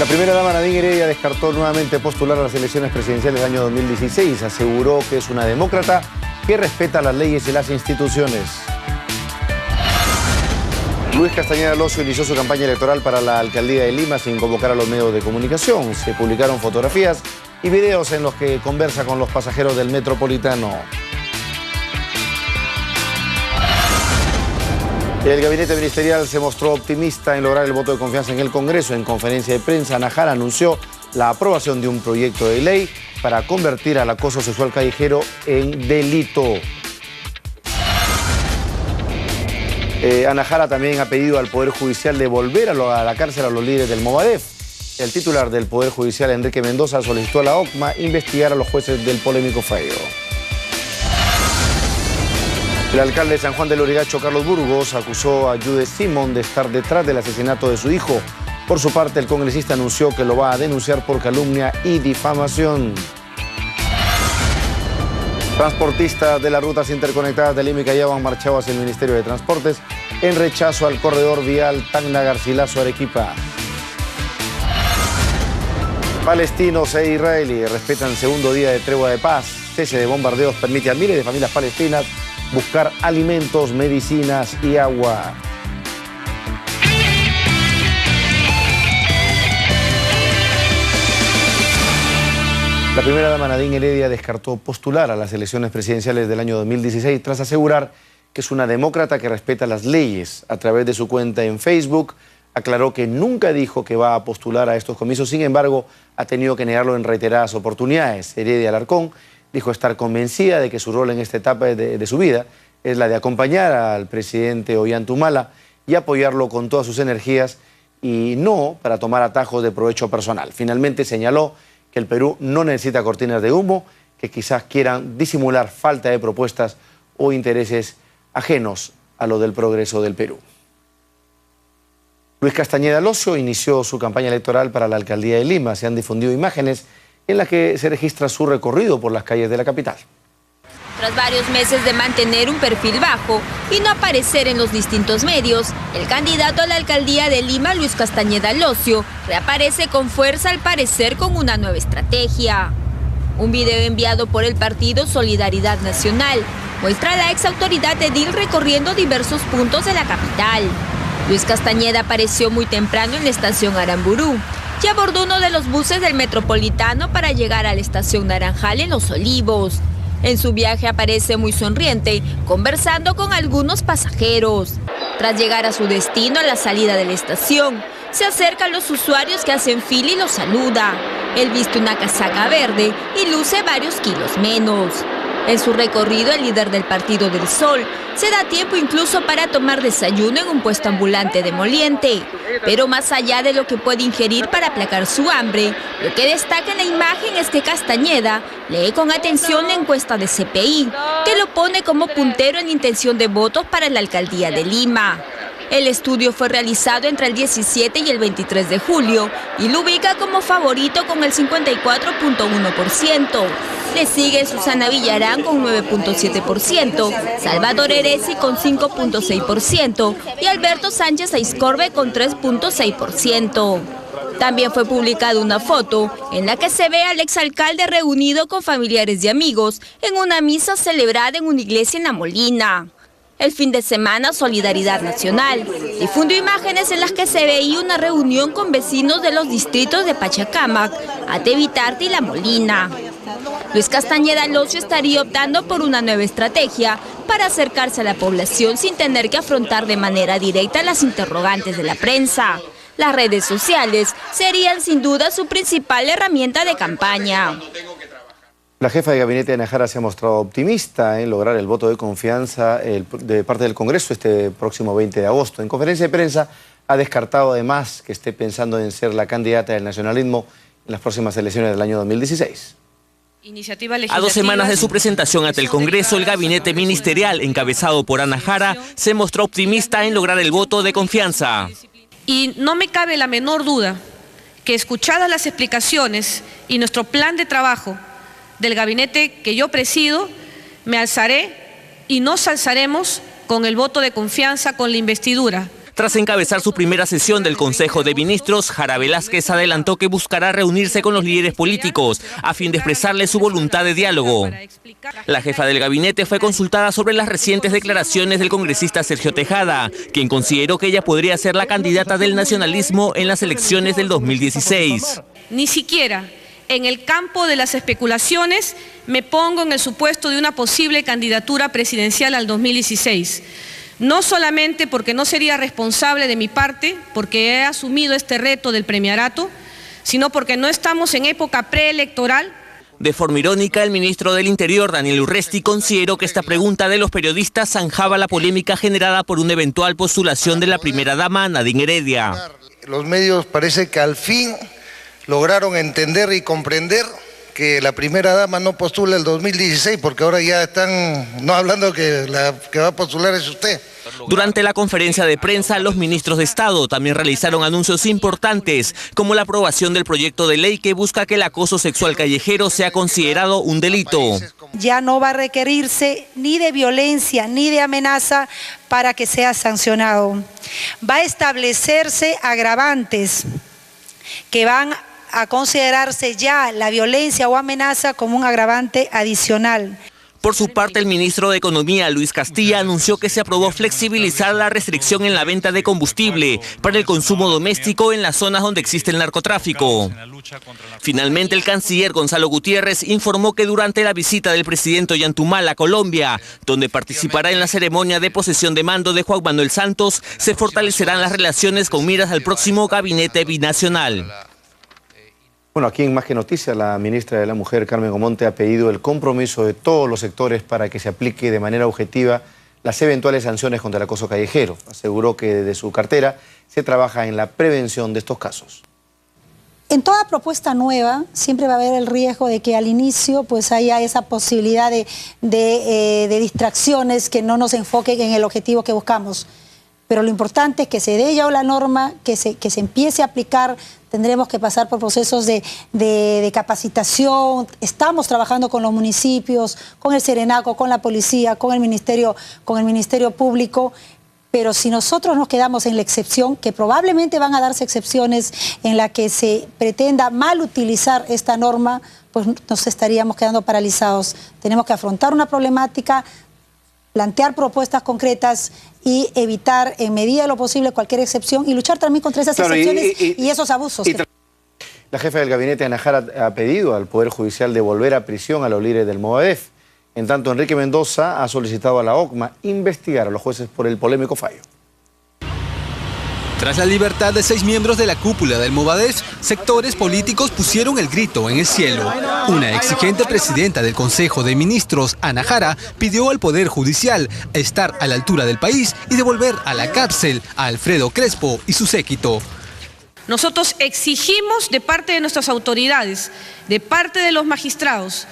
La primera dama Nadine Heredia descartó nuevamente postular a las elecciones presidenciales del año 2016. Aseguró que es una demócrata que respeta las leyes y las instituciones. Luis Castañeda Locio inició su campaña electoral para la alcaldía de Lima sin convocar a los medios de comunicación. Se publicaron fotografías y videos en los que conversa con los pasajeros del Metropolitano. El gabinete ministerial se mostró optimista en lograr el voto de confianza en el Congreso. En conferencia de prensa, Ana Jara anunció la aprobación de un proyecto de ley para convertir al acoso sexual callejero en delito. Ana Jara también ha pedido al Poder Judicial devolver a la cárcel a los líderes del Movadef. El titular del Poder Judicial, Enrique Mendoza, solicitó a la OCMA investigar a los jueces del polémico fallo. El alcalde de San Juan del Lurigancho, Carlos Burgos, acusó a Jude Simón de estar detrás del asesinato de su hijo. Por su parte, el congresista anunció que lo va a denunciar por calumnia y difamación. Transportistas de las rutas interconectadas de Lima y Callao han marchado hacia el Ministerio de Transportes en rechazo al corredor vial Tacna-Garcilaso-Arequipa. Palestinos e israelíes respetan segundo día de tregua de paz. Cese de bombardeos permite a miles de familias palestinas buscar alimentos, medicinas y agua. La primera dama Nadine Heredia descartó postular a las elecciones presidenciales del año 2016 tras asegurar que es una demócrata que respeta las leyes. A través de su cuenta en Facebook aclaró que nunca dijo que va a postular a estos comicios, sin embargo ha tenido que negarlo en reiteradas oportunidades. Heredia Alarcón dijo estar convencida de que su rol en esta etapa de su vida es la de acompañar al presidente Ollanta y apoyarlo con todas sus energías y no para tomar atajos de provecho personal. Finalmente señaló que el Perú no necesita cortinas de humo, que quizás quieran disimular falta de propuestas o intereses ajenos a lo del progreso del Perú. Luis Castañeda Locio inició su campaña electoral para la alcaldía de Lima. Se han difundido imágenes en las que se registra su recorrido por las calles de la capital. Tras varios meses de mantener un perfil bajo y no aparecer en los distintos medios, el candidato a la alcaldía de Lima, Luis Castañeda Locio, reaparece con fuerza, al parecer con una nueva estrategia. Un video enviado por el partido Solidaridad Nacional muestra a la exautoridad edil recorriendo diversos puntos de la capital. Luis Castañeda apareció muy temprano en la estación Aramburú y abordó uno de los buses del Metropolitano para llegar a la estación Naranjal en Los Olivos. En su viaje aparece muy sonriente, conversando con algunos pasajeros. Tras llegar a su destino, a la salida de la estación, se acerca a los usuarios que hacen fila y los saluda. Él viste una casaca verde y luce varios kilos menos. En su recorrido, el líder del Partido del Sol se da tiempo incluso para tomar desayuno en un puesto ambulante de moliente. Pero más allá de lo que puede ingerir para aplacar su hambre, lo que destaca en la imagen es que Castañeda lee con atención la encuesta de CPI, que lo pone como puntero en intención de votos para la alcaldía de Lima. El estudio fue realizado entre el 17 y el 23 de julio y lo ubica como favorito con el 54.1%. Le sigue Susana Villarán con 9.7%, Salvador Heresi con 5.6% y Alberto Sánchez Aizcorbe con 3.6%. También fue publicada una foto en la que se ve al exalcalde reunido con familiares y amigos en una misa celebrada en una iglesia en La Molina. El fin de semana, Solidaridad Nacional difundió imágenes en las que se veía una reunión con vecinos de los distritos de Pachacamac, Atevitarte y La Molina. Luis Castañeda Locio estaría optando por una nueva estrategia para acercarse a la población sin tener que afrontar de manera directa las interrogantes de la prensa. Las redes sociales serían sin duda su principal herramienta de campaña. La jefa de gabinete de Ana Jara se ha mostrado optimista en lograr el voto de confianza de parte del Congreso este próximo 20 de agosto. En conferencia de prensa ha descartado además que esté pensando en ser la candidata del nacionalismo en las próximas elecciones del año 2016. A 2 semanas de su presentación ante el Congreso, el gabinete ministerial encabezado por Ana Jara se mostró optimista en lograr el voto de confianza. Y no me cabe la menor duda que, escuchadas las explicaciones y nuestro plan de trabajo del gabinete que yo presido, me alzaré y nos alzaremos con el voto de confianza, con la investidura. Tras encabezar su primera sesión del Consejo de Ministros, Jara Velázquez adelantó que buscará reunirse con los líderes políticos a fin de expresarles su voluntad de diálogo. La jefa del gabinete fue consultada sobre las recientes declaraciones del congresista Sergio Tejada, quien consideró que ella podría ser la candidata del nacionalismo en las elecciones del 2016. Ni siquiera en el campo de las especulaciones me pongo en el supuesto de una posible candidatura presidencial al 2016. No solamente porque no sería responsable de mi parte, porque he asumido este reto del premiarato, sino porque no estamos en época preelectoral. De forma irónica, el ministro del Interior, Daniel Urresti, consideró que esta pregunta de los periodistas zanjaba la polémica generada por una eventual postulación de la primera dama, Nadine Heredia. Los medios parece que al fin lograron entender y comprender que la primera dama no postula el 2016, porque ahora ya están no hablando que la que va a postular es usted. Durante la conferencia de prensa, los ministros de Estado también realizaron anuncios importantes, como la aprobación del proyecto de ley que busca que el acoso sexual callejero sea considerado un delito. Ya no va a requerirse ni de violencia ni de amenaza para que sea sancionado. Va a establecerse agravantes que van a considerarse ya la violencia o amenaza como un agravante adicional. Por su parte, el ministro de Economía, Luis Castilla, anunció que se aprobó flexibilizar la restricción en la venta de combustible para el consumo doméstico en las zonas donde existe el narcotráfico. Finalmente, el canciller Gonzalo Gutiérrez informó que durante la visita del presidente Ollantumala a Colombia, donde participará en la ceremonia de posesión de mando de Juan Manuel Santos, se fortalecerán las relaciones con miras al próximo gabinete binacional. Bueno, aquí en Más que Noticias, la ministra de la Mujer, Carmen Omonte, ha pedido el compromiso de todos los sectores para que se aplique de manera objetiva las eventuales sanciones contra el acoso callejero. Aseguró que desde su cartera se trabaja en la prevención de estos casos. En toda propuesta nueva siempre va a haber el riesgo de que al inicio pues haya esa posibilidad de distracciones que no nos enfoquen en el objetivo que buscamos. Pero lo importante es que se dé ya la norma, que se empiece a aplicar. Tendremos que pasar por procesos de capacitación. Estamos trabajando con los municipios, con el Serenaco, con la policía, con el Ministerio Público. Pero si nosotros nos quedamos en la excepción, que probablemente van a darse excepciones en la que se pretenda mal utilizar esta norma, pues nos estaríamos quedando paralizados. Tenemos que afrontar una problemática, plantear propuestas concretas y evitar en medida de lo posible cualquier excepción y luchar también contra esas excepciones y esos abusos. La jefa del gabinete, Ana Jara, ha pedido al Poder Judicial devolver a prisión a los líderes del Movadef. En tanto, Enrique Mendoza ha solicitado a la OCMA investigar a los jueces por el polémico fallo. Tras la libertad de 6 miembros de la cúpula del Movadef, sectores políticos pusieron el grito en el cielo. Una exigente presidenta del Consejo de Ministros, Ana Jara, pidió al Poder Judicial estar a la altura del país y devolver a la cárcel a Alfredo Crespo y su séquito. Nosotros exigimos de parte de nuestras autoridades, de parte de los magistrados,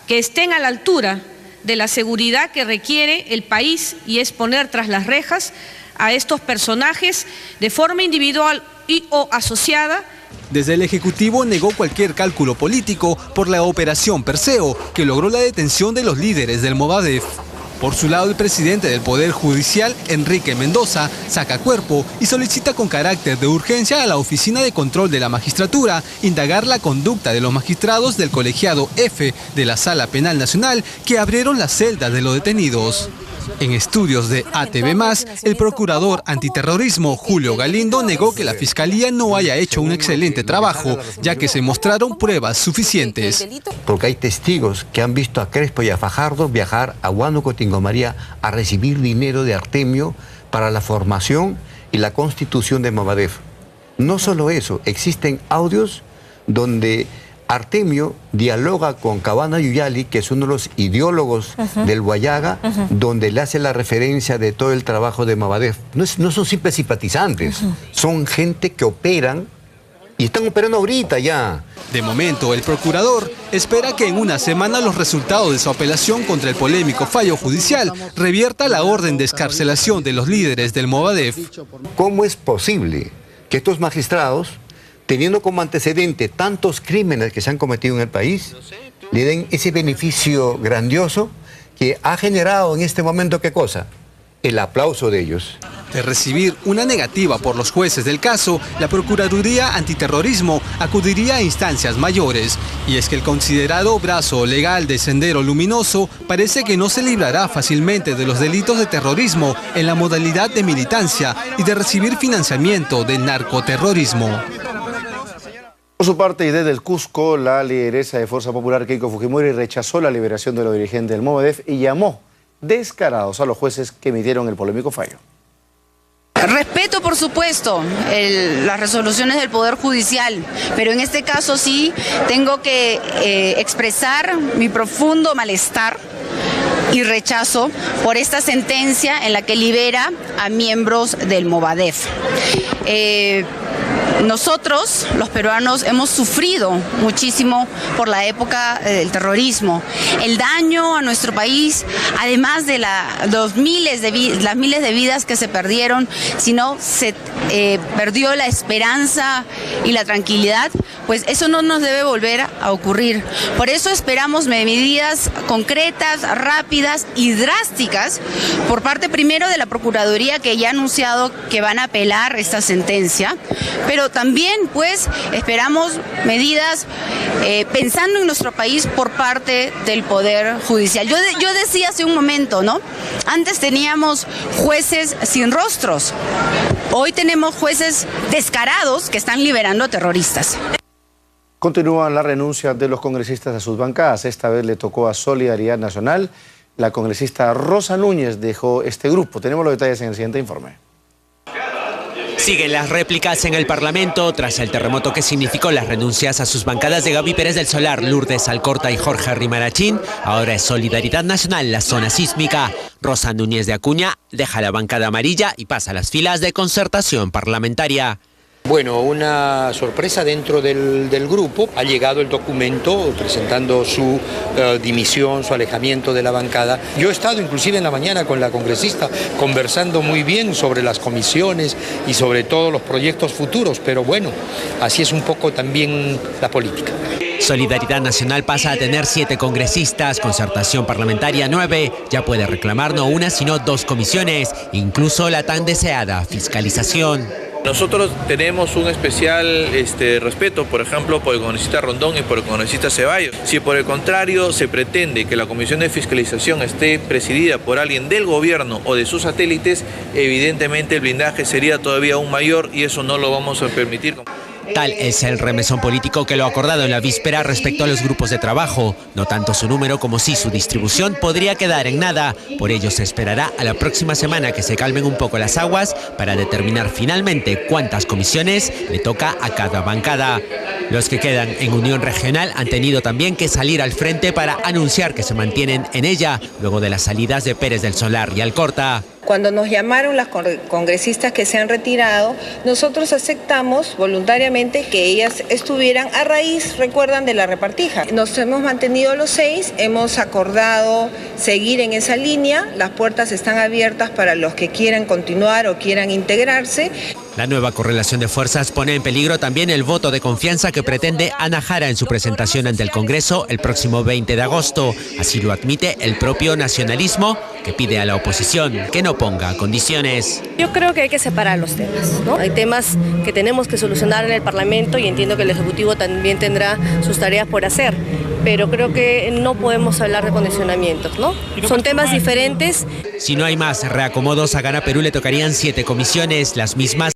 que estén a la altura de la seguridad que requiere el país y es poner tras las rejas a estos personajes de forma individual y o asociada. Desde el Ejecutivo negó cualquier cálculo político por la operación Perseo, que logró la detención de los líderes del Movadef. Por su lado, el presidente del Poder Judicial, Enrique Mendoza, saca cuerpo y solicita con carácter de urgencia a la Oficina de Control de la Magistratura indagar la conducta de los magistrados del colegiado F de la Sala Penal Nacional que abrieron las celdas de los detenidos. En estudios de ATV+, el procurador antiterrorismo Julio Galindo negó que la Fiscalía no haya hecho un excelente trabajo, ya que se mostraron pruebas suficientes. Porque hay testigos que han visto a Crespo y a Fajardo viajar a Huánuco, Tingomaría, a recibir dinero de Artemio para la formación y la constitución de Movadef. No solo eso, existen audios donde Artemio dialoga con Cabana Yuyali, que es uno de los ideólogos del Guayaga, donde le hace la referencia de todo el trabajo de Movadef. No son simples simpatizantes, son gente que operan y están operando ahorita ya. De momento, el procurador espera que en una semana los resultados de su apelación contra el polémico fallo judicial revierta la orden de excarcelación de los líderes del Movadef. ¿Cómo es posible que estos magistrados, teniendo como antecedente tantos crímenes que se han cometido en el país, le den ese beneficio grandioso que ha generado en este momento, ¿qué cosa? El aplauso de ellos. De recibir una negativa por los jueces del caso, la Procuraduría Antiterrorismo acudiría a instancias mayores. Y es que el considerado brazo legal de Sendero Luminoso parece que no se librará fácilmente de los delitos de terrorismo en la modalidad de militancia y de recibir financiamiento del narcoterrorismo. Por su parte, y desde el Cusco, la lideresa de Fuerza Popular, Keiko Fujimori, rechazó la liberación de los dirigentes del Movadef y llamó descarados a los jueces que emitieron el polémico fallo. Respeto, por supuesto, las resoluciones del Poder Judicial, pero en este caso sí tengo que expresar mi profundo malestar y rechazo por esta sentencia en la que libera a miembros del Movadef. Nosotros, los peruanos, hemos sufrido muchísimo por la época del terrorismo. El daño a nuestro país, además de las miles de vidas que se perdieron, sino se perdió la esperanza y la tranquilidad, pues eso no nos debe volver a ocurrir. Por eso esperamos medidas concretas, rápidas y drásticas por parte primero de la Procuraduría, que ya ha anunciado que van a apelar esta sentencia, pero también pues esperamos medidas pensando en nuestro país por parte del Poder Judicial. Yo decía hace un momento, ¿no? Antes teníamos jueces sin rostros, hoy tenemos jueces descarados que están liberando a terroristas. Continúan las renuncias de los congresistas a sus bancadas. Esta vez le tocó a Solidaridad Nacional. La congresista Rosa Núñez dejó este grupo. Tenemos los detalles en el siguiente informe. Siguen las réplicas en el Parlamento tras el terremoto que significó las renuncias a sus bancadas de Gaby Pérez del Solar, Lourdes Alcorta y Jorge Rimarachín. Ahora es Solidaridad Nacional la zona sísmica. Rosa Núñez de Acuña deja la bancada amarilla y pasa a las filas de Concertación Parlamentaria. Bueno, una sorpresa dentro del grupo. Ha llegado el documento presentando su dimisión, su alejamiento de la bancada. Yo he estado inclusive en la mañana con la congresista conversando muy bien sobre las comisiones y sobre todos los proyectos futuros, pero bueno, así es un poco también la política. Solidaridad Nacional pasa a tener 7 congresistas, Concertación Parlamentaria 9, ya puede reclamar no una sino 2 comisiones, incluso la tan deseada fiscalización. Nosotros tenemos un especial respeto, por ejemplo, por el congresista Rondón y por el congresista Ceballos. Si por el contrario se pretende que la Comisión de Fiscalización esté presidida por alguien del gobierno o de sus satélites, evidentemente el blindaje sería todavía aún mayor y eso no lo vamos a permitir. Tal es el remesón político que lo acordado en la víspera respecto a los grupos de trabajo. No tanto su número como sí su distribución podría quedar en nada. Por ello se esperará a la próxima semana que se calmen un poco las aguas para determinar finalmente cuántas comisiones le toca a cada bancada. Los que quedan en Unión Regional han tenido también que salir al frente para anunciar que se mantienen en ella luego de las salidas de Pérez del Solar y Alcorta. Cuando nos llamaron las congresistas que se han retirado, nosotros aceptamos voluntariamente que ellas estuvieran a raíz, recuerdan, de la repartija. Nos hemos mantenido los 6, hemos acordado seguir en esa línea, las puertas están abiertas para los que quieran continuar o quieran integrarse. La nueva correlación de fuerzas pone en peligro también el voto de confianza que pretende Ana Jara en su presentación ante el Congreso el próximo 20 de agosto. Así lo admite el propio nacionalismo, que pide a la oposición que no ponga condiciones. Yo creo que hay que separar los temas, ¿no? Hay temas que tenemos que solucionar en el Parlamento y entiendo que el Ejecutivo también tendrá sus tareas por hacer, pero creo que no podemos hablar de condicionamientos, ¿no? Son temas diferentes. Si no hay más reacomodos, a Gana Perú le tocarían 7 comisiones, las mismas